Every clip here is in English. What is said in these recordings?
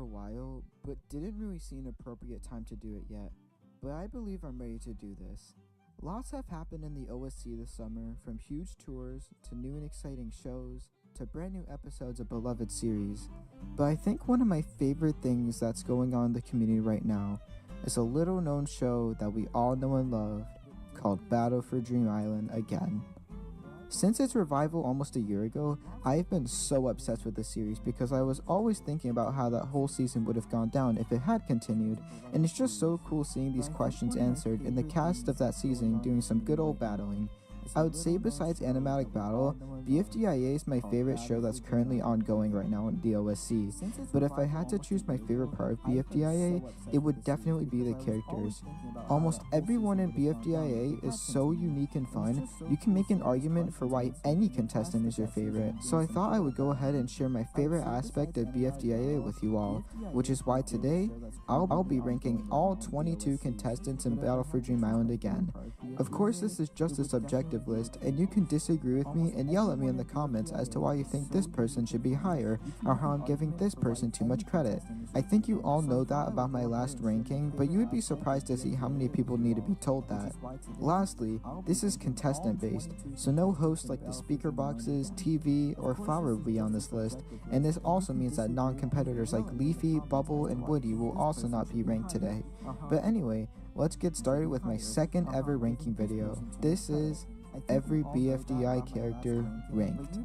a while, but didn't really see an appropriate time to do it yet. But I believe I'm ready to do this. Lots have happened in the OSC this summer, from huge tours, to new and exciting shows, to brand new episodes of beloved series. But I think one of my favorite things that's going on in the community right now is a little known show that we all know and love, called Battle for Dream Island again. Since its revival almost a year ago, I've been so obsessed with the series because I was always thinking about how that whole season would have gone down if it had continued, and it's just so cool seeing these questions answered and the cast of that season doing some good old battling. I would say besides Animatic Battle, BFDIA is my favorite show that's currently ongoing right now in the OSC, but if I had to choose my favorite part of BFDIA, it would definitely be the characters. Almost everyone in BFDIA is so unique and fun, you can make an argument for why any contestant is your favorite. So I thought I would go ahead and share my favorite aspect of BFDIA with you all, which is why today, I'll be ranking all 22 contestants in Battle for Dream Island again. Of course, this is just a subjective list, and you can disagree with me and yell at me in the comments as to why you think this person should be higher, or how I'm giving this person too much credit. I think you all know that about my last ranking, but you would be surprised to see how many people need to be told that. Lastly, this is contestant based, so no hosts like the speaker boxes, TV, or Flower will be on this list, and this also means that non-competitors like Leafy, Bubble, and Woody will also not be ranked today. But anyway, let's get started with my second ever ranking video. This is every BFDI character ranked.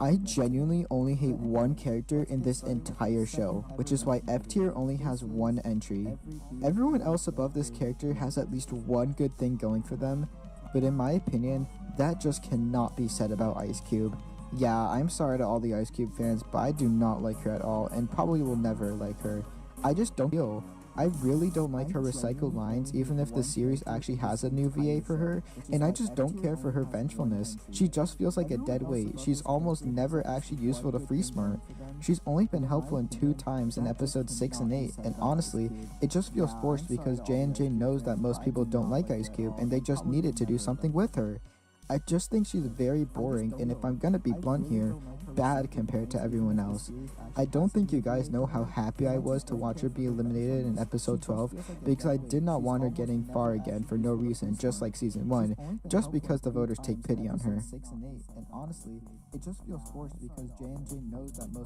I genuinely only hate one character in this entire show, which is why F tier only has one entry. Everyone else above this character has at least one good thing going for them, but in my opinion, that just cannot be said about Ice Cube. Yeah, I'm sorry to all the Ice Cube fans, but I do not like her at all, and probably will never like her. I just don't feel. I really don't like her recycled lines, even if the series actually has a new VA for her, and I just don't care for her vengefulness. She just feels like a dead weight. She's almost never actually useful to Free Smart. She's only been helpful in 2 times in episodes 6 and 8, and honestly, it just feels forced because J&J knows that most people don't like Ice Cube, and they just needed to do something with her. I just think she's very boring, and if I'm gonna be blunt here, bad compared to everyone else. I don't think you guys know how happy I was to watch her be eliminated in episode 12, because I did not want her getting far again for no reason, just like season 1, just because the voters take pity on her.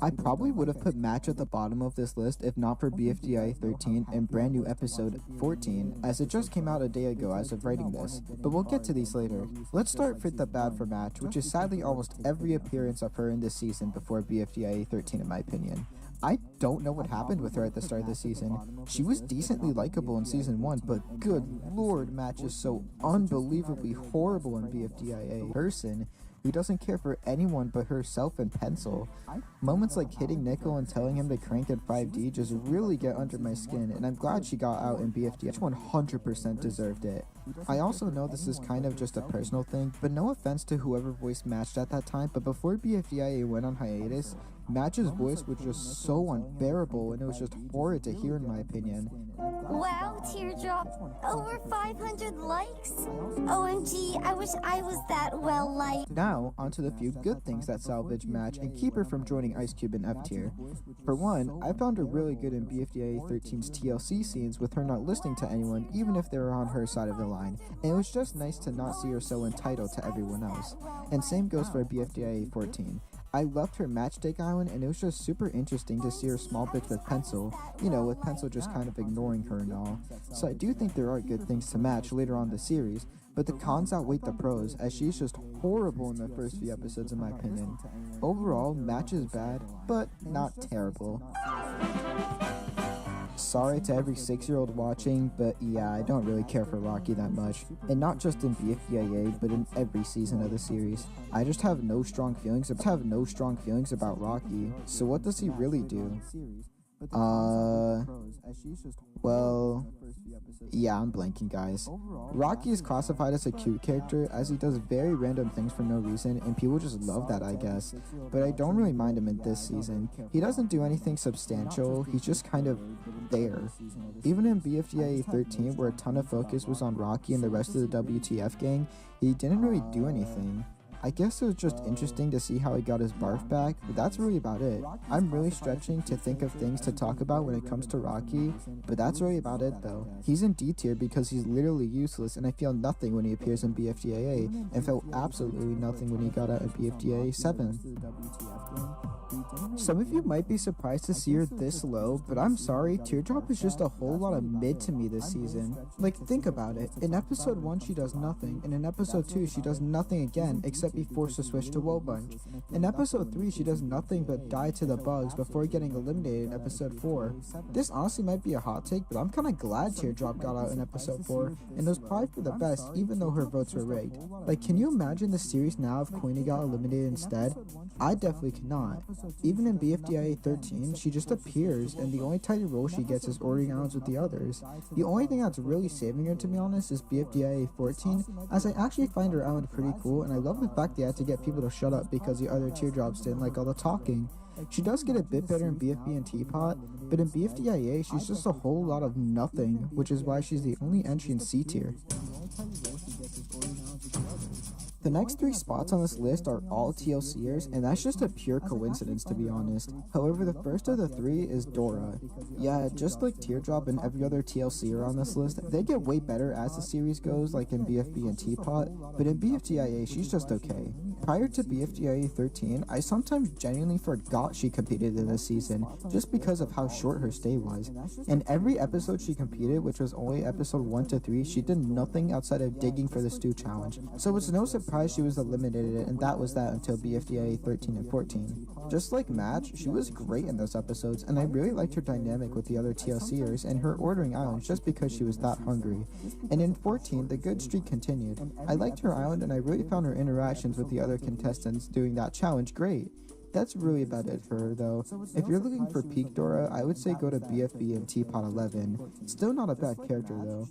I probably would have put Match at the bottom of this list if not for BFDI 13 and brand new episode 14, as it just came out a day ago as of writing this, but we'll get to these later. Let's start with the bad for Match, which is sadly almost every appearance of her in this season before BFDIA 13 in my opinion. I don't know what happened with her at the start of the season. She was decently likable in season 1, but good lord, Match is so unbelievably horrible in BFDIA. Person who doesn't care for anyone but herself and Pencil. Moments like hitting Nickel and telling him to crank at 5D just really get under my skin, and I'm glad she got out in BFDIA. She 100% deserved it. I also know this is kind of just a personal thing, but no offense to whoever voiced Match at that time, but before BFDIA went on hiatus, Match's voice was just so unbearable, and it was just horrid to hear in my opinion. Wow, Teardrop, over 500 likes? OMG, I wish I was that well liked. Now, onto the few good things that salvage Match and keep her from joining Ice Cube in F tier. For one, I found her really good in BFDIA 13's TLC scenes with her not listening to anyone, even if they were on her side of the line, and it was just nice to not see her so entitled to everyone else. And same goes for BFDIA 14. I loved her Match Take Island, and it was just super interesting to see her small bitch with Pencil, you know, with Pencil just kind of ignoring her and all. So I do think there are good things to Match later on in the series, but the cons outweigh the pros, as she's just horrible in the first few episodes in my opinion. Overall, Match is bad, but not terrible. Sorry to every 6-year-old watching, but yeah, I don't really care for Rocky that much. And not just in BFDIA, but in every season of the series. I just have no strong feelings about Rocky. So what does he really do? Well, yeah, I'm blanking, guys. Rocky is classified as a cute character as he does very random things for no reason, and people just love that, I guess. But I don't really mind him in this season. He doesn't do anything substantial, he's just kind of there. Even in BFDIA 13, where a ton of focus was on Rocky and the rest of the WTF gang, he didn't really do anything. I guess it was just interesting to see how he got his barf back, but that's really about it. I'm really stretching to think of things to talk about when it comes to Rocky, but that's really about it though. He's in D tier because he's literally useless, and I feel nothing when he appears in BFDIA, and felt absolutely nothing when he got out of BFDIA 7. Some of you might be surprised to see her this low, but I'm sorry, Teardrop is just a whole lot of mid to me this season. Like, think about it. In episode 1 she does nothing, and in episode 2 she does nothing again except be forced to switch to Woe Bunch. In episode 3 she does nothing but die to the bugs before getting eliminated in episode 4. This honestly might be a hot take, but I'm kinda glad Teardrop got out in episode 4, and it was probably for the best even though her votes were rigged. Like, can you imagine the series now if Queenie got eliminated instead? I definitely cannot. Even in BFDIA 13, she just appears, and the only title role she gets is ordering islands with the others. The only thing that's really saving her, to be honest, is BFDIA 14, as I actually find her island pretty cool, and I love the fact they had to get people to shut up because the other Teardrops didn't like all the talking. She does get a bit better in BFB and Teapot, but in BFDIA she's just a whole lot of nothing, which is why she's the only entry in C tier. The next 3 spots on this list are all TLCers, and that's just a pure coincidence, to be honest. However, the first of the 3 is Dora. Yeah, just like Teardrop and every other TLCer on this list, they get way better as the series goes, like in BFB and Teapot, but in BFDIA she's just okay. Prior to BFDIA 13, I sometimes genuinely forgot she competed in this season, just because of how short her stay was. In every episode she competed, which was only episode 1 to 3, she did nothing outside of digging for the stew challenge, so it's no surprise she was eliminated, and that was that until BFDIA 13 and 14. Just like Match, she was great in those episodes, and I really liked her dynamic with the other TLCers and her ordering islands just because she was that hungry. And in 14, the good streak continued. I liked her island, and I really found her interactions with the other contestants doing that challenge great. That's really about it for her though. If you're looking for peak Dora, I would say go to BFB and Teapot 11. Still not a bad character though.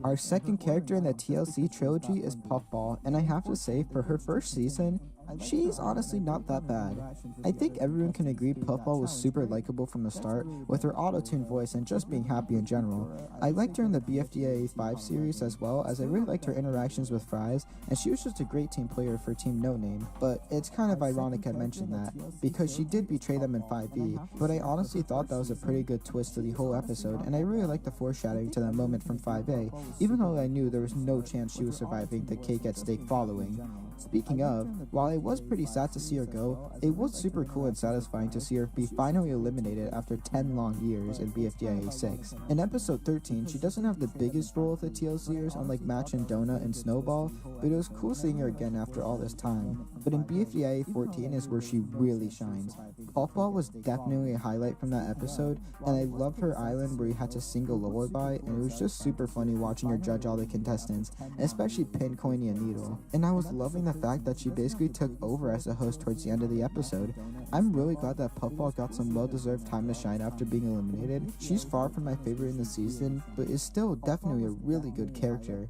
Our second character in the TLC trilogy is Puffball, and I have to say, for her first season, she's honestly not that bad. I think everyone can agree Puffball was super likable from the start, with her auto-tune voice and just being happy in general. I liked her in the BFDIA 5 series as well, as I really liked her interactions with Fries, and she was just a great team player for Team No Name. But it's kind of ironic I mentioned that, because she did betray them in 5B, but I honestly thought that was a pretty good twist to the whole episode, and I really liked the foreshadowing to that moment from 5A, even though I knew there was no chance she was surviving the cake at stake following. Speaking of, while I was pretty sad to see her go, it was super cool and satisfying to see her be finally eliminated after 10 long years in BFDIA 6. In episode 13, she doesn't have the biggest role of the TLCers unlike Match and Donut and Snowball, but it was cool seeing her again after all this time. But in BFDIA 14 is where she really shines. Puffball was definitely a highlight from that episode, and I loved her island where you had to sing a lullaby, and it was just super funny watching her judge all the contestants, especially Pin, Coiny, and Needle. And I was loving the fact that she basically took over as a host towards the end of the episode. I'm really glad that Puffball got some well-deserved time to shine after being eliminated. She's far from my favorite in the season, but is still definitely a really good character.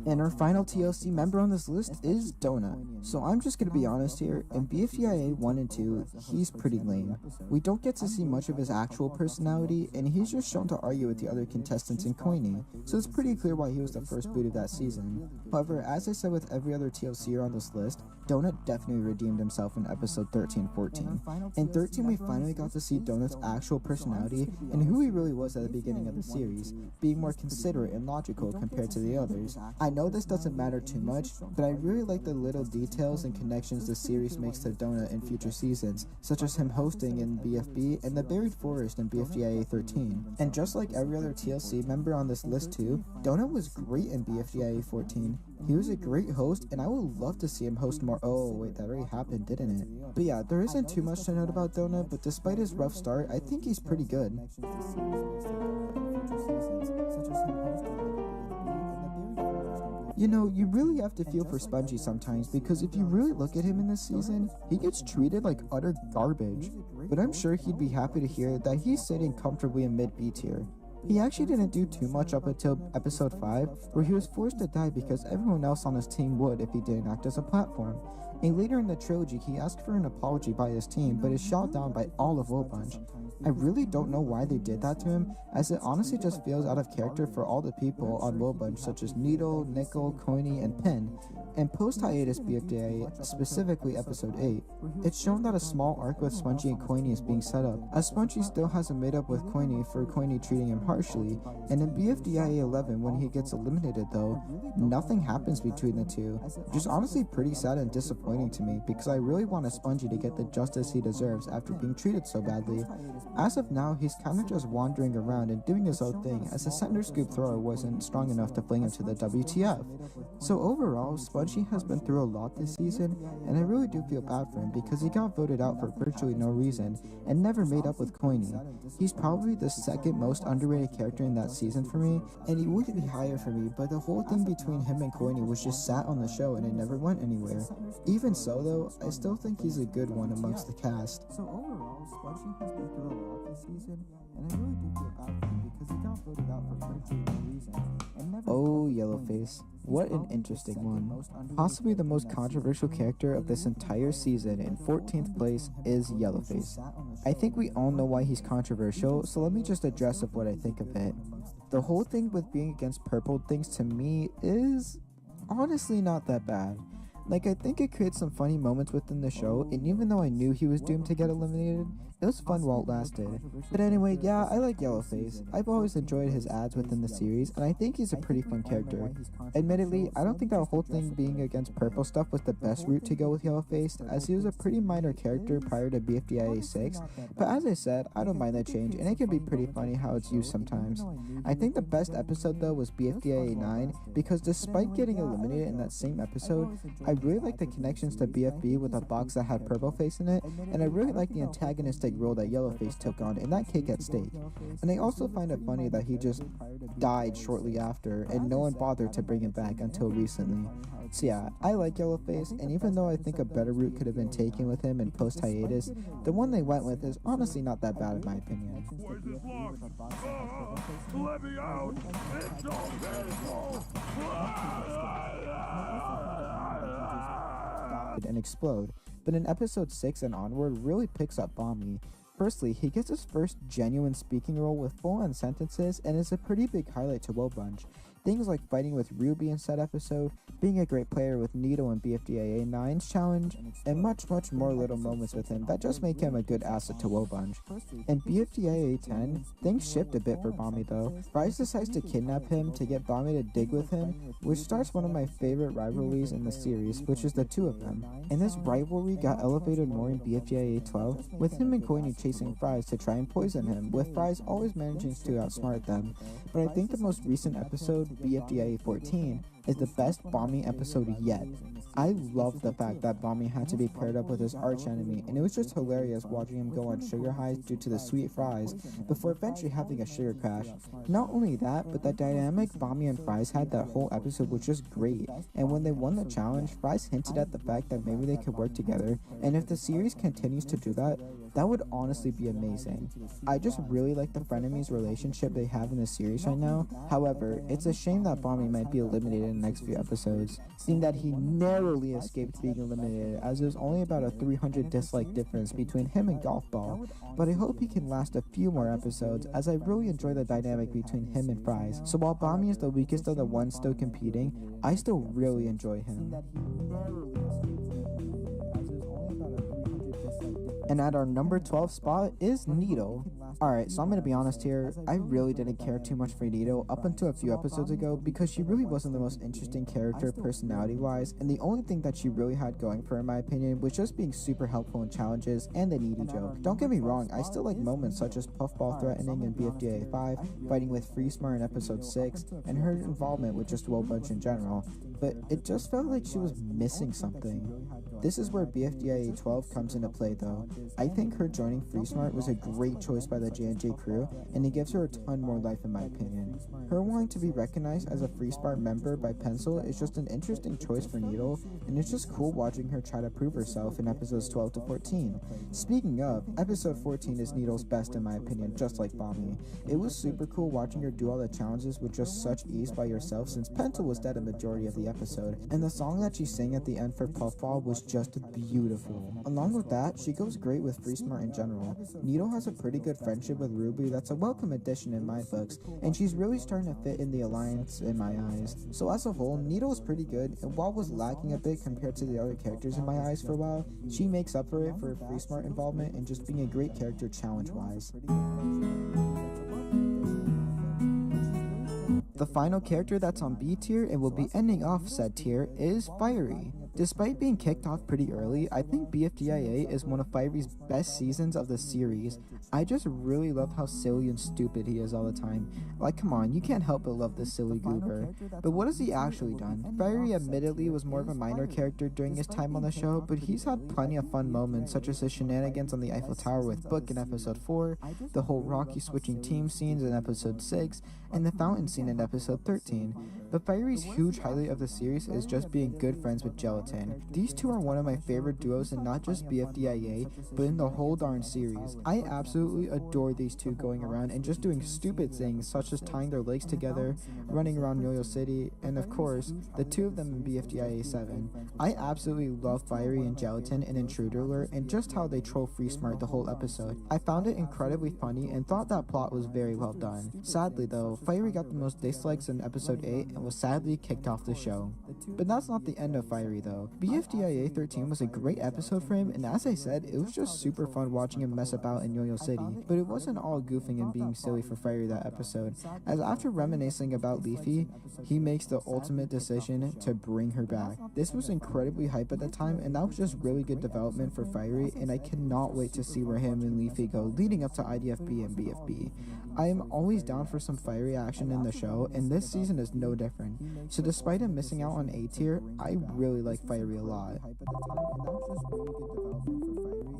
And our final TLC member on this list is Donut. So I'm just gonna be honest here, in BFDIA 1 and 2, he's pretty lame. We don't get to see much of his actual personality, and he's just shown to argue with the other contestants in Coiny, so it's pretty clear why he was the first boot of that season. However, as I said with every other TLCer on this list, Donut definitely redeemed himself in episode 13-14. In 13, we finally got to see Donut's actual personality and who he really was at the beginning of the series, being more considerate and logical compared to the others. I know this doesn't matter too much, but I really like the little details and connections the series makes to Donut in future seasons, such as him hosting in BFB and the Buried Forest in BFDIA 13. And just like every other TLC member on this list too, Donut was great in BFDIA 14. He was a great host, and I would love to see him host more. Oh wait, that already happened, didn't it? But yeah, there isn't too much to note about Donut, but despite his rough start, I think he's pretty good. You know, you really have to feel for Spongy sometimes, because if you really look at him in this season, he gets treated like utter garbage. But I'm sure he'd be happy to hear that he's sitting comfortably in mid-B tier. He actually didn't do too much up until episode 5, where he was forced to die because everyone else on his team would if he didn't act as a platform. And later in the trilogy, he asked for an apology by his team, but is shot down by all of Bunch. I really don't know why they did that to him, as it honestly just feels out of character for all the people on Bunch, such as Needle, Nickel, Coiny, and Pin. And post-hiatus BFDA, specifically episode 8, it's shown that a small arc with Spongy and Coiny is being set up, as Spongy still hasn't made up with Coiny for Coiny treating him harshly, and in BFDIA 11 when he gets eliminated though, nothing happens between the two, which is honestly pretty sad and disappointing to me, because I really wanted Spongy to get the justice he deserves after being treated so badly. As of now, he's kinda just wandering around and doing his own thing, as the center scoop thrower wasn't strong enough to fling him to the WTF. So overall, Spongy has been through a lot this season, and I really do feel bad for him because he got voted out for virtually no reason and never made up with Coiny. He's probably the second most underrated character in that season for me, and he would be higher for me, but the whole thing between him and Coiny was just sat on the show and it never went anywhere. Even so though, I still think he's a good one amongst the cast. So overall, Spongy has been through a lot this season, and I really do feel bad for him because he got voted out for virtually no reason and never. Oh, Yellowface. What an interesting one. Possibly the most controversial character of this entire season in 14th place is Yellowface. I think we all know why he's controversial, so let me just address what I think of it. The whole thing with being against purple things to me is honestly not that bad. Like, I think it creates some funny moments within the show, and even though I knew he was doomed to get eliminated, it was fun while it lasted. But anyway, yeah, I like Yellowface. I've always enjoyed his ads within the series, and I think he's a pretty fun character. Admittedly, I don't think that whole thing being against purple stuff was the best route to go with Yellowface, as he was a pretty minor character prior to BFDIA 6, but as I said, I don't mind that change, and it can be pretty funny how it's used sometimes. I think the best episode though was BFDIA 9, because despite getting eliminated in that same episode, I really liked the connections to BFB with a box that had purple face in it, and I really liked the antagonistic role that Yellowface took on in that Cake at Stake. And I also find it funny that he just died shortly after, and no one bothered to bring him back until recently. So yeah, I like Yellowface, and even though I think a better route could have been taken with him in post-hiatus, the one they went with is honestly not that bad in my opinion. Let me out! It's so painful! And explode, but in episode 6 and onward really picks up Bommy. Firstly, he gets his first genuine speaking role with full-on sentences and is a pretty big highlight to Bunch. Things like fighting with Ruby in said episode, being a great player with Needle in BFDIA 9's challenge, and much more little moments with him that just make him a good asset to Bunch. In BFDIA 10, things shift a bit for Bommy though. Fries decides to kidnap him to get Bommy to dig with him, which starts one of my favorite rivalries in the series, which is the two of them. And this rivalry got elevated more in BFDIA 12, with him and Coiny chasing Fries to try and poison him, with Fries always managing to outsmart them. But I think the most recent episode, BFDIA 14, is the best Bommy episode yet. I love the fact that Bommy had to be paired up with his arch enemy, and it was just hilarious watching him go on sugar highs due to the sweet Fries, before eventually having a sugar crash. Not only that, but the dynamic Bommy and Fries had that whole episode was just great, and when they won the challenge, Fries hinted at the fact that maybe they could work together, and if the series continues to do that, that would honestly be amazing. I just really like the frenemies relationship they have in the series right now. However, it's a shame that Bommy might be eliminated in the next few episodes, seeing that he narrowly escaped being eliminated, as there's only about a 300 dislike difference between him and Golf Ball. But I hope he can last a few more episodes, as I really enjoy the dynamic between him and Fries. So while Bommy is the weakest of the ones still competing, I still really enjoy him. And at our number 12 spot is Needle. Alright, so I'm gonna be honest here, I really didn't care too much for Needle up until a few episodes ago, because she really wasn't the most interesting character personality-wise, and the only thing that she really had going for her in my opinion was just being super helpful in challenges and the needy joke. Don't get me wrong, I still like moments such as Puffball threatening in BFDIA 5, fighting with Freesmar in episode 6, and her involvement with just Bunch in general, but it just felt like she was missing something. This is where BFDIA 12 comes into play though. I think her joining FreeSmart was a great choice by the J&J crew, and it gives her a ton more life in my opinion. Her wanting to be recognized as a FreeSmart member by Pencil is just an interesting choice for Needle, and it's just cool watching her try to prove herself in episodes 12 to 14. Speaking of, episode 14 is Needle's best in my opinion, just like Bonnie. It was super cool watching her do all the challenges with just such ease by herself since Pencil was dead a majority of the episode, and the song that she sang at the end for Puffball was just beautiful. Along with that, she goes great with FreeSmart in general. Needle has a pretty good friendship with Ruby that's a welcome addition in my books, and she's really starting to fit in the alliance in my eyes. So as a whole, Needle is pretty good, and while was lacking a bit compared to the other characters in my eyes for a while, she makes up for it for FreeSmart involvement and just being a great character challenge-wise. The final character that's on B tier and will be ending off said tier is Fiery. Despite being kicked off pretty early, I think BFDIA is one of Fiery's best seasons of the series. I just really love how silly and stupid he is all the time. Like, come on, you can't help but love this silly goober. But what has he actually done? Fiery admittedly was more of a minor character during his time on the show, but he's had plenty of fun moments, such as his shenanigans on the Eiffel Tower with Book in episode 4, the whole Rocky switching team scenes in episode 6, and the fountain scene in episode 13. But Fiery's huge highlight of the series is just being good friends with Gelatin. These two are one of my favorite duos in not just BFDIA, but in the whole darn series. I absolutely adore these two going around and just doing stupid things such as tying their legs together, running around Yo-Yo City, and of course, the two of them in BFDIA 7. I absolutely love Fiery and Gelatin in Intruder Alert and just how they troll FreeSmart the whole episode. I found it incredibly funny and thought that plot was very well done. Sadly though, Fiery got the most dislikes in episode 8 and was sadly kicked off the show. But that's not the end of Fiery though. BFDIA 13 was a great episode for him, and as I said, it was just super fun watching him mess about in Yo-Yo City. But it wasn't all goofing and being silly for Fiery that episode, as after reminiscing about Leafy, he makes the ultimate decision to bring her back. This was incredibly hype at the time, and that was just really good development for Fiery, and I cannot wait to see where him and Leafy go leading up to IDFB and BFB. I am always down for some Fiery action in the show, and this season is no different. So despite him missing out on A tier, I really like Fiery a lot.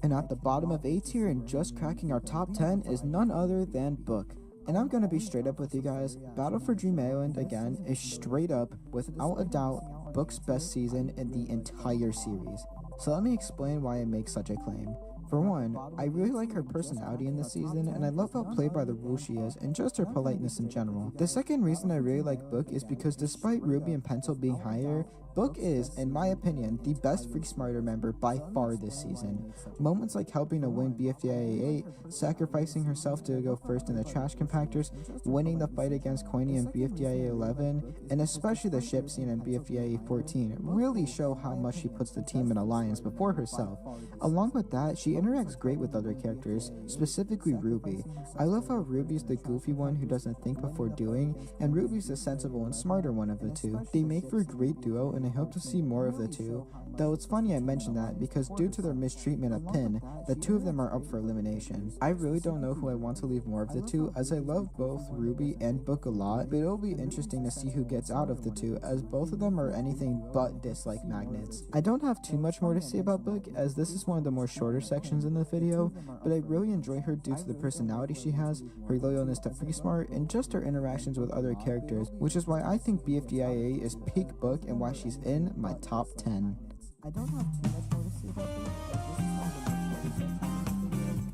And at the bottom of A tier and just cracking our top 10 is none other than Book. And I'm gonna be straight up with you guys, Battle for Dream Island again is straight up, without a doubt, Book's best season in the entire series. So let me explain why I make such a claim. For one, I really like her personality in this season, and I love how played by the rules she is, and just her politeness in general. The second reason I really like Book is because despite Ruby and Pencil being higher, Book is, in my opinion, the best FreeSmarter member by far this season. Moments like helping to win BFDIA 8, sacrificing herself to go first in the trash compactors, winning the fight against Coiny in BFDIA 11, and especially the ship scene in BFDIA 14 really show how much she puts the team in alliance before herself. Along with that, she interacts great with other characters, specifically Ruby. I love how Ruby's the goofy one who doesn't think before doing, and Ruby's the sensible and smarter one of the two. They make for a great duo, and I hope to see more of the two. Though it's funny I mentioned that because due to their mistreatment of Pin, the two of them are up for elimination. I really don't know who I want to leave more of the two, as I love both Ruby and Book a lot, but it'll be interesting to see who gets out of the two, as both of them are anything but dislike magnets. I don't have too much more to say about Book, as this is one of the more shorter sections in the video, but I really enjoy her due to the personality she has, her loyalness to FreeSmart, and just her interactions with other characters, which is why I think BFDIA is peak Book and why she's in my top 10. I don't have too much more to say about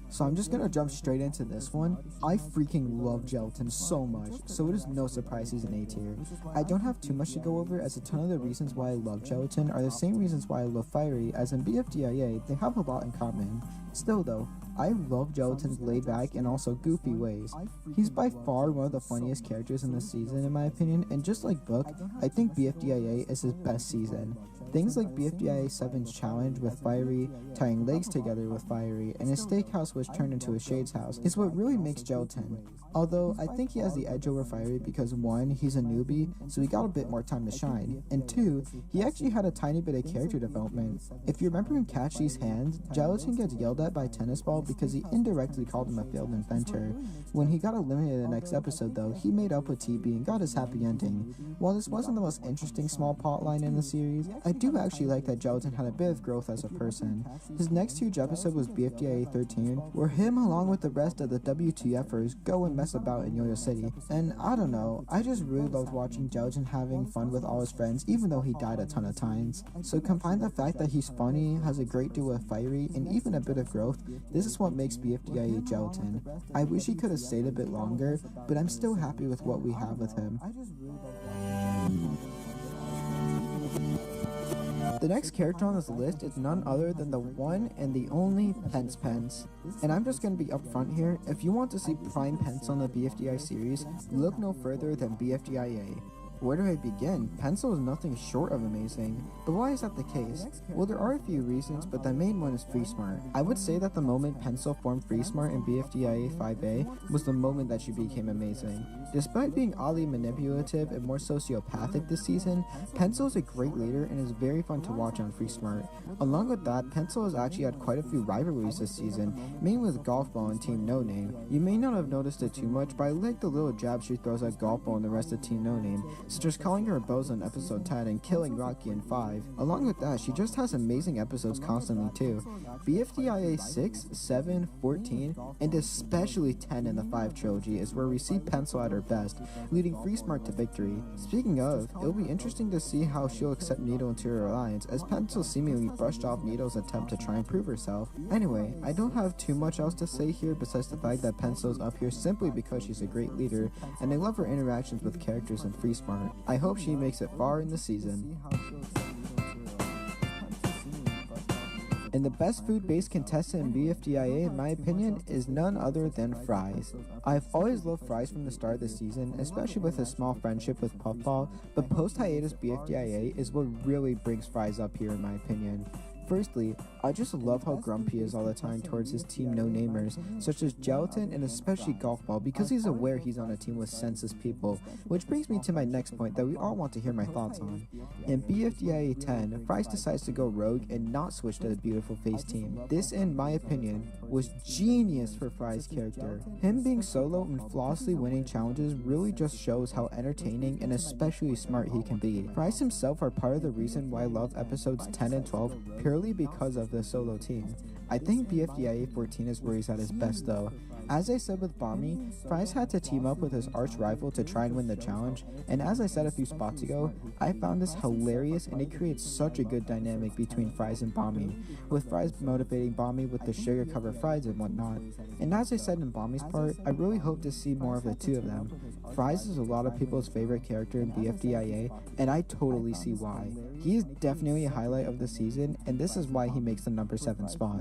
So I'm just gonna jump straight into this one. I freaking love Gelatin so much, so it is no surprise he's an A tier. I don't have too much to go over, as a ton of the reasons why I love Gelatin are the same reasons why I love Fiery, as in BFDIA, they have a lot in common. Still though, I love Gelatin's laid back and also goofy ways. He's by far one of the funniest characters in this season in my opinion, and just like Book, I think BFDIA is his best season. Things like BFDIA 7's challenge with Fiery, tying legs together with Fiery, and his steakhouse was turned into a Shade's house is what really makes Gelatin. Although, I think he has the edge over Fiery because 1, he's a newbie, so he got a bit more time to shine, and 2, he actually had a tiny bit of character development. If you remember in Catch These Hands, Gelatin gets yelled at upset by Tennis Ball because he indirectly called him a failed inventor. When he got eliminated in the next episode though, he made up with TB and got his happy ending. While this wasn't the most interesting small plot line in the series, I do actually like that Gelatin had a bit of growth as a person. His next huge episode was BFDIA 13, where him along with the rest of the WTFers go and mess about in Yo-Yo City. And I don't know, I just really loved watching Gelatin having fun with all his friends even though he died a ton of times. So combine the fact that he's funny, has a great deal of fiery, and even a bit of growth, this is what makes BFDIA Gelatin. I wish he could have stayed a bit longer, but I'm still happy with what we have with him. The next character on this list is none other than the one and the only Pence. And I'm just going to be upfront here, if you want to see prime Pence on the BFDI series, look no further than BFDIA. Where do I begin? Pencil is nothing short of amazing. But why is that the case? Well, there are a few reasons, but the main one is Free Smart. I would say that the moment Pencil formed Free Smart in BFDIA 5A was the moment that she became amazing. Despite being oddly manipulative and more sociopathic this season, Pencil is a great leader and is very fun to watch on Free Smart. Along with that, Pencil has actually had quite a few rivalries this season, mainly with Golf Ball and Team No Name. You may not have noticed it too much, but I like the little jabs she throws at Golf Ball and the rest of Team No Name, such as calling her a bozo in episode 10 and killing Rocky in 5. Along with that, she just has amazing episodes constantly too. BFDIA 6, 7, 14, and especially 10 in the 5 trilogy is where we see Pencil at her best, leading Free Smart to victory. Speaking of, it'll be interesting to see how she'll accept Needle into her alliance, as Pencil seemingly brushed off Needle's attempt to try and prove herself. Anyway, I don't have too much else to say here besides the fact that Pencil's up here simply because she's a great leader, and I love her interactions with characters in Free Smart. I hope she makes it far in the season. And the best food-based contestant in BFDIA, in my opinion, is none other than Fries. I've always loved Fries from the start of the season, especially with his small friendship with Puffball, but post-hiatus BFDIA is what really brings Fries up here in my opinion. Firstly, I just love how grumpy he is all the time towards his team no-namers, such as Gelatin and especially Golf Ball, because he's aware he's on a team with senseless people, which brings me to my next point that we all want to hear my thoughts on. In BFDIA 10, Fries decides to go rogue and not switch to the Beautiful Face team. This, in my opinion, was genius for Fries' character. Him being solo and flawlessly winning challenges really just shows how entertaining and especially smart he can be. Fries himself are part of the reason why I love episodes 10 and 12 purely because of the solo team. I think BFDIA 14 is where he's at his best though. As I said with Bommy, Fries had to team up with his arch rival to try and win the challenge, and as I said a few spots ago, I found this hilarious and it creates such a good dynamic between Fries and Bommy, with Fries motivating Bommy with the sugar cover fries and whatnot. And as I said in Bommy's part, I really hope to see more of the two of them. Fries is a lot of people's favorite character in BFDIA, and I totally see why. He is definitely a highlight of the season, and this is why he makes the number 7 spot.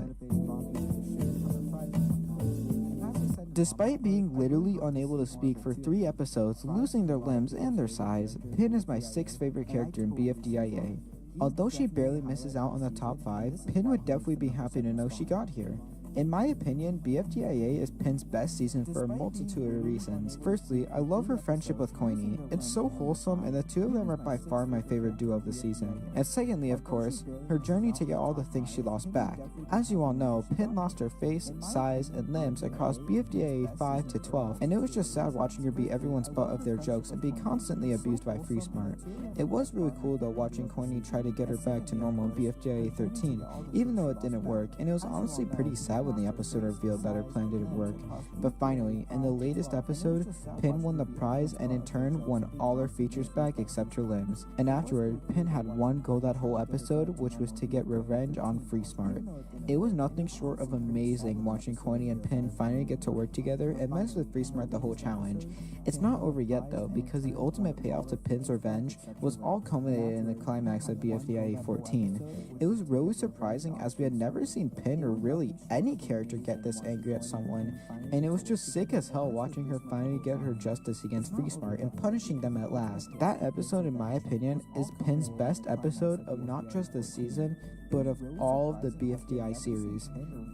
Despite being literally unable to speak for 3 episodes, losing their limbs and their size, Pin is my 6th favorite character in BFDIA. Although she barely misses out on the top 5, Pin would definitely be happy to know she got here. In my opinion, BFDIA is Pin's best season for a multitude of reasons. Firstly, I love her friendship with Coiny. It's so wholesome and the two of them are by far my favorite duo of the season. And secondly, of course, her journey to get all the things she lost back. As you all know, Pin lost her face, size, and limbs across BFDIA 5 to 12, and it was just sad watching her be everyone's butt of their jokes and be constantly abused by Free Smart. It was really cool though watching Coiny try to get her back to normal in BFDIA 13, even though it didn't work, and it was honestly pretty sad when the episode revealed that her plan didn't work. But finally, in the latest episode, Pin won the prize and in turn won all her features back except her limbs. And afterward, Pin had one goal that whole episode, which was to get revenge on Free Smart. It was nothing short of amazing watching Coiny and Pin finally get to work together and mess with Free Smart the whole challenge. It's not over yet though, because the ultimate payoff to Pin's revenge was all culminated in the climax of BFDIA 14. It was really surprising as we had never seen Pin or really any character get this angry at someone, and it was just sick as hell watching her finally get her justice against Free Smart and punishing them at last. That episode, in my opinion, is Pin's best episode of not just the season, but of all of the BFDI series.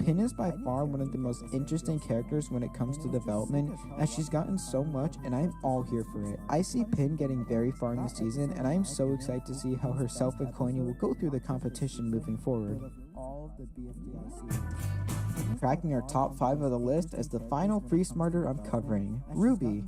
Pin is by far one of the most interesting characters when it comes to development, as she's gotten so much and I'm all here for it. I see Pin getting very far in the season, and I'm so excited to see how herself and Coiny will go through the competition moving forward. All of the BFDI series. Cracking our top 5 of the list as the final pre-smarter I'm covering, Ruby.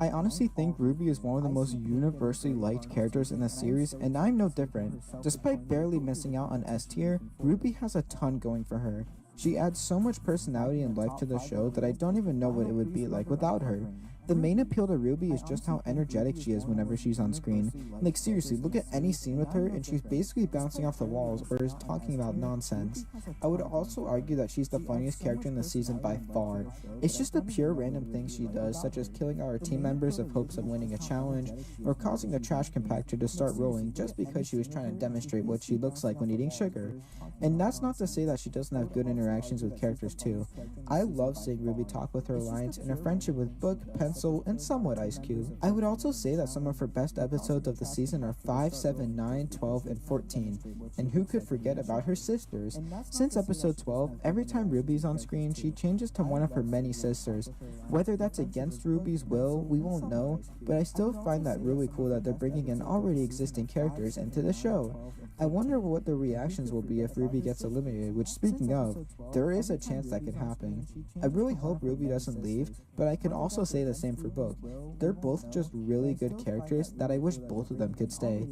I honestly think Ruby is one of the most universally liked characters in the series, and I'm no different. Despite barely missing out on S tier, Ruby has a ton going for her. She adds so much personality and life to the show that I don't even know what it would be like without her. The main appeal to Ruby is just how energetic she is whenever she's on screen. Like seriously, look at any scene with her and she's basically bouncing off the walls or is talking about nonsense. I would also argue that she's the funniest character in the season by far. It's just the pure random things she does, such as killing our team members of hopes of winning a challenge, or causing a trash compactor to start rolling just because she was trying to demonstrate what she looks like when eating sugar. And that's not to say that she doesn't have good interactions with characters too. I love seeing Ruby talk with her alliance and her friendship with Book, Pencil, and somewhat Ice Cube. I would also say that some of her best episodes of the season are 5, 7, 9, 12, and 14. And who could forget about her sisters? Since episode 12, every time Ruby's on screen, she changes to one of her many sisters. Whether that's against Ruby's will, we won't know, but I still find that really cool that they're bringing in already existing characters into the show. I wonder what the reactions will be if Ruby gets eliminated, which, speaking of, there is a chance that could happen. I really hope Ruby doesn't leave, but I can also say the same for Book. They're both just really good characters that I wish both of them could stay.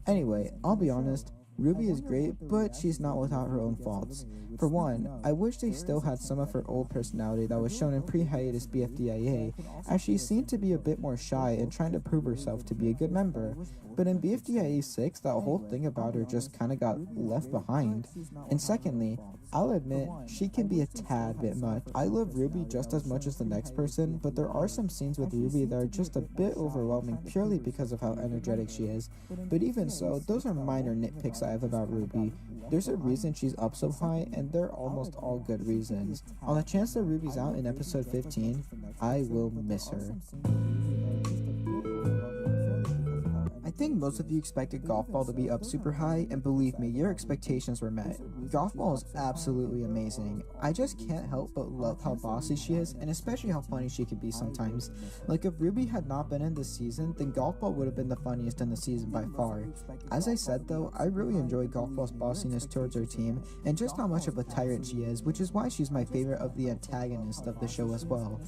Anyway, I'll be honest, Ruby is great, but she's not without her own faults. For one, I wish they still had some of her old personality that was shown in pre-hiatus BFDIA, as she seemed to be a bit more shy and trying to prove herself to be a good member. But in BFDIA 6, that whole thing about her just kinda got left behind. And secondly, I'll admit, she can be a tad bit much. I love Ruby just as much as the next person, but there are some scenes with Ruby that are just a bit overwhelming purely because of how energetic she is. But even so, those are minor nitpicks I have about Ruby. There's a reason she's up so high, and they're almost all good reasons. On the chance that Ruby's out in episode 15, I will miss her. I think most of you expected Golf Ball to be up super high, and believe me, your expectations were met. Golf Ball is absolutely amazing. I just can't help but love how bossy she is, and especially how funny she can be sometimes. Like, if Ruby had not been in this season, then Golf Ball would have been the funniest in the season by far. As I said though, I really enjoy Golf Ball's bossiness towards her team, and just how much of a tyrant she is, which is why she's my favorite of the antagonists of the show as well.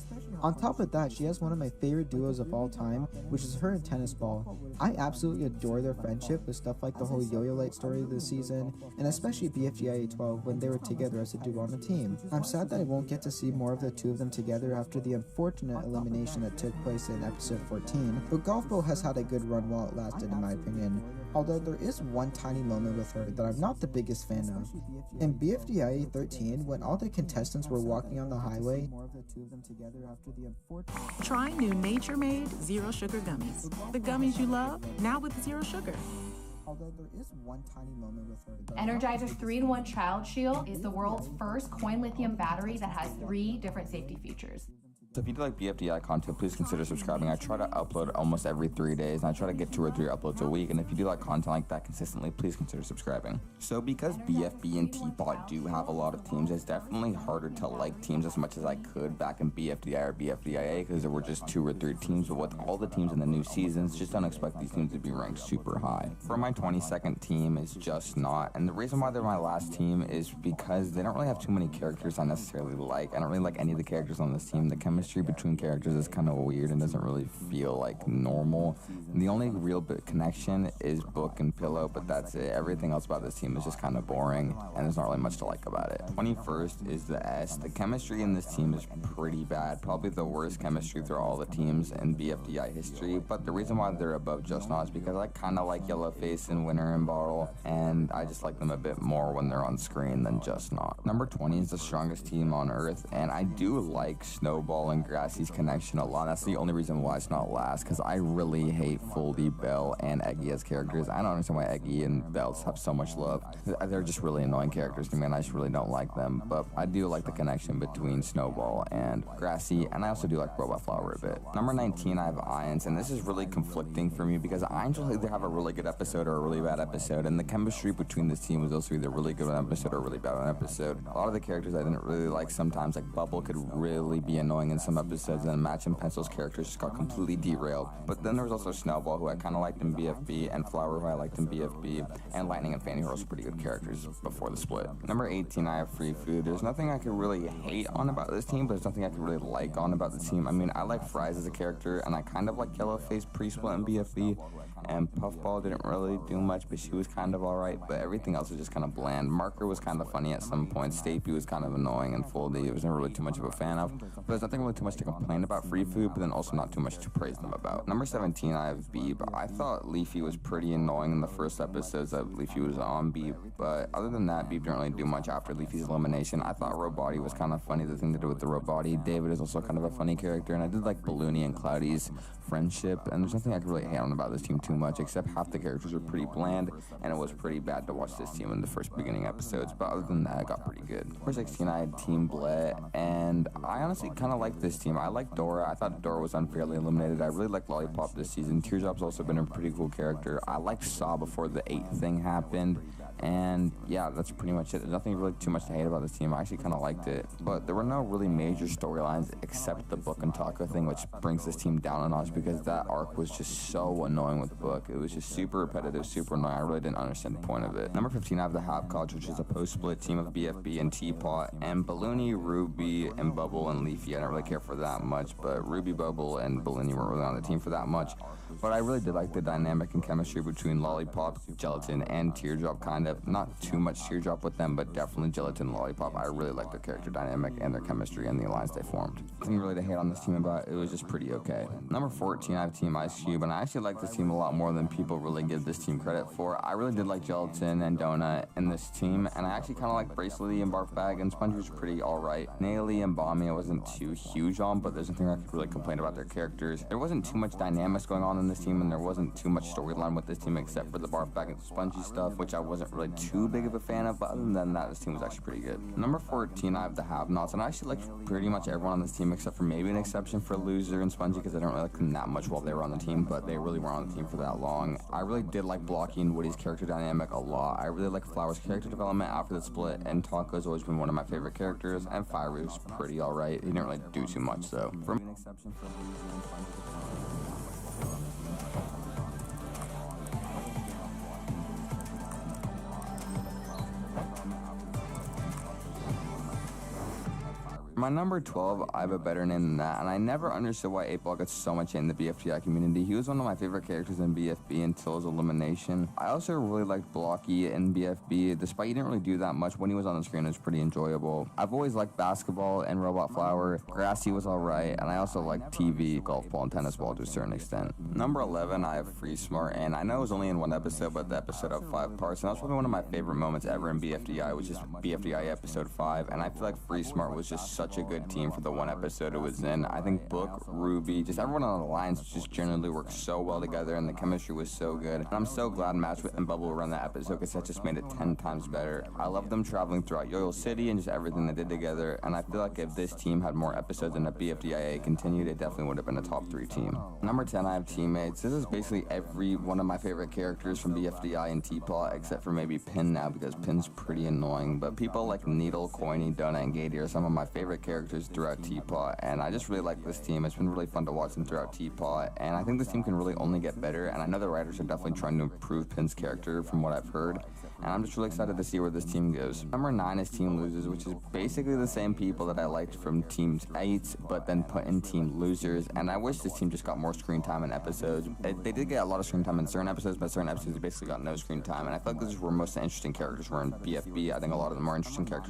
On top of that, she has one of my favorite duos of all time, which is her and Tennis Ball. I absolutely adore their friendship with stuff like the whole Yo-Yo Light story of the season, and especially BFGIA 12 when they were together as a duo on the team. I'm sad that I won't get to see more of the two of them together after the unfortunate elimination that took place in episode 14, but Golf Ball has had a good run while it lasted in my opinion. Although there is one tiny moment with her that I'm not the biggest fan of. In BFDIA 13, when all the contestants were walking on the highway, Try new nature-made zero sugar gummies. The gummies you love, now with zero sugar. although there is one tiny moment with her. Energizer's 3-in-1 Child Shield is the world's first coin lithium battery that has 3 different safety features. So if you do like BFDI content, please consider subscribing. I try to upload almost every 3 days, and I try to get 2 or 3 uploads a week. And if you do like content like that consistently, please consider subscribing. So because BFB and Teapot do have a lot of teams, it's definitely harder to like teams as much as I could back in BFDI or BFDIA, because there were just 2 or 3 teams. But with all the teams in the new seasons, just don't expect these teams to be ranked super high. For my 22nd team is Just Not, and the reason why they're my last team is because they don't really have too many characters I necessarily like. I don't really like any of the characters on this team. The chemistry between characters is kind of weird and doesn't really feel like normal. And the only real bit connection is Book and Pillow, but that's it. Everything else about this team is just kind of boring, and there's not really much to like about it. 21st is the S. The chemistry in this team is pretty bad, probably the worst chemistry through all the teams in BFDI history, but the reason why they're above Just Not is because I kind of like Yellowface and Winter and Bottle, and I just like them a bit more when they're on screen than Just Not. Number 20 is the strongest team on Earth, and I do like Snowball and Grassy's connection a lot. That's the only reason why it's not last, because I really hate Foldy, Belle, and Eggy as characters. I don't understand why Eggy and Belle have so much love. They're just really annoying characters to me, and I just really don't like them, but I do like the connection between Snowball and Grassy, and I also do like Robot Flower a bit. Number 19, I have Ions, and this is really conflicting for me because Ions will either have a really good episode or a really bad episode, and the chemistry between this team was also either really good on episode or really bad on episode. A lot of the characters I didn't really like sometimes, like Bubble could really be annoying in some episodes, and then Match and Pencil's characters just got completely derailed. But then there was also Snowball, who I kind of liked in BFB, and Flower, who I liked in BFB, and Lightning and Fanny, who are also pretty good characters before the split. Number 18, I have Free Food. There's nothing I could really hate on about this team, but there's nothing I could really like on about the team. I mean, I like Fries as a character, and I kind of like Yellowface pre-split in BFB, and Puffball didn't really do much, but she was kind of alright, but everything else was just kind of bland. Marker was kind of funny at some points. Stapy was kind of annoying, and Foldy I was never really too much of a fan of. But there's nothing really too much to complain about Free Food, but then also not too much to praise them about. Number 17, I have Beeb. I thought Leafy was pretty annoying in the first episodes that Leafy was on Beeb, but other than that, Beeb didn't really do much after Leafy's elimination. I thought Robody was kind of funny, the thing to do with the Robody. David is also kind of a funny character, and I did like Balloony and Cloudy's friendship, and there's nothing I could really hate on about this team too much, except half the characters were pretty bland, and it was pretty bad to watch this team in the first beginning episodes, but other than that, it got pretty good. Number 16, I had Team Bled, and I honestly kind of like this team. I like Dora. I thought Dora was unfairly eliminated. I really liked Lollipop this season. Teardrop's also been a pretty cool character. I liked Saw before the 8 thing happened, and yeah, that's pretty much it. There's nothing really too much to hate about this team. I actually kind of liked it, but there were no really major storylines except the Book and Taco thing, which brings this team down a notch because that arc was just so annoying with Book. It was just super repetitive, super annoying. I really didn't understand the point of it. Number 15, I have the Half College, which is a post-split team of BFB and Teapot, and Balloony, Ruby, and Bubble, and Leafy. I don't really care for that much, but Ruby, Bubble, and Balloony weren't really on the team for that much. But I really did like the dynamic and chemistry between Lollipop, Gelatin, and Teardrop, kind of. Not too much Teardrop with them, but definitely Gelatin and Lollipop. I really liked their character dynamic and their chemistry and the alliance they formed. Nothing really to hate on this team about. It was just pretty okay. Number 14, I have Team Ice Cube, and I actually like this team a lot more than people really give this team credit for. I really did like Gelatin and Donut in this team, and I actually kind of like Bracelety and Barf Bag, and Sponge was pretty alright. Naily and Bommy I wasn't too huge on, but there's nothing I could really complain about their characters. There wasn't too much dynamics going on in this team, and there wasn't too much storyline with this team except for the Barf Bag and Spongy stuff, which I wasn't really too big of a fan of, but other than that, this team was actually pretty good. Number 14, I have the Have-Nots, and I actually liked pretty much everyone on this team except for maybe an exception for Loser and Spongy, because I don't really like them that much while they were on the team, but they really weren't on the team for that long. I really did like Blocky and Woody's character dynamic a lot. I really like Flower's character development after the split, and Taco's always been one of my favorite characters, and Fiery was pretty alright. He didn't really do too much, though. For me, an exception for Loser and Spongy. My number 12, I have a better name than that, and I never understood why 8-Ball gets so much hate in the BFTI community. He was one of my favorite characters in BFB until his elimination. I also really liked Blocky in BFB, despite he didn't really do that much. When he was on the screen, it was pretty enjoyable. I've always liked Basketball and Robot Flower. Grassy was alright, and I also liked TV, Golf Ball, and Tennis Ball to a certain extent. Number 11, I have Free Smart, and I know it was only in one episode, but the episode of 5 parts, and that was probably one of my favorite moments ever in BFDI, which is BFDI episode 5, and I feel like Free Smart was just such a good team for the one episode it was in. I think Book, Ruby, just everyone on the Alliance just generally worked so well together, and the chemistry was so good. And I'm so glad Match and Bubble were on that episode because that just made it 10 times better. I love them traveling throughout Yo-Yo City and just everything they did together, and I feel like if this team had more episodes and the BFDIA continued, it definitely would have been a top 3 team. Number 10, I have Teammates. This is basically every one of my favorite characters from BFDI and Teapot, except for maybe Pin now, because Pin's pretty annoying, but people like Needle, Coiny, Donut, and Gady are some of my favorite characters throughout Teapot, and I just really like this team. It's been really fun to watch them throughout Teapot, and I think this team can really only get better, and I know the writers are definitely trying to improve Pin's character from what I've heard, and I'm just really excited to see where this team goes. Number 9 is Team Losers, which is basically the same people that I liked from Team 8, but then put in Team Losers, and I wish this team just got more screen time in episodes. They did get a lot of screen time in certain episodes, but certain episodes they basically got no screen time, and I feel like this is where most of the interesting characters were in BFB. I think a lot of the more interesting characters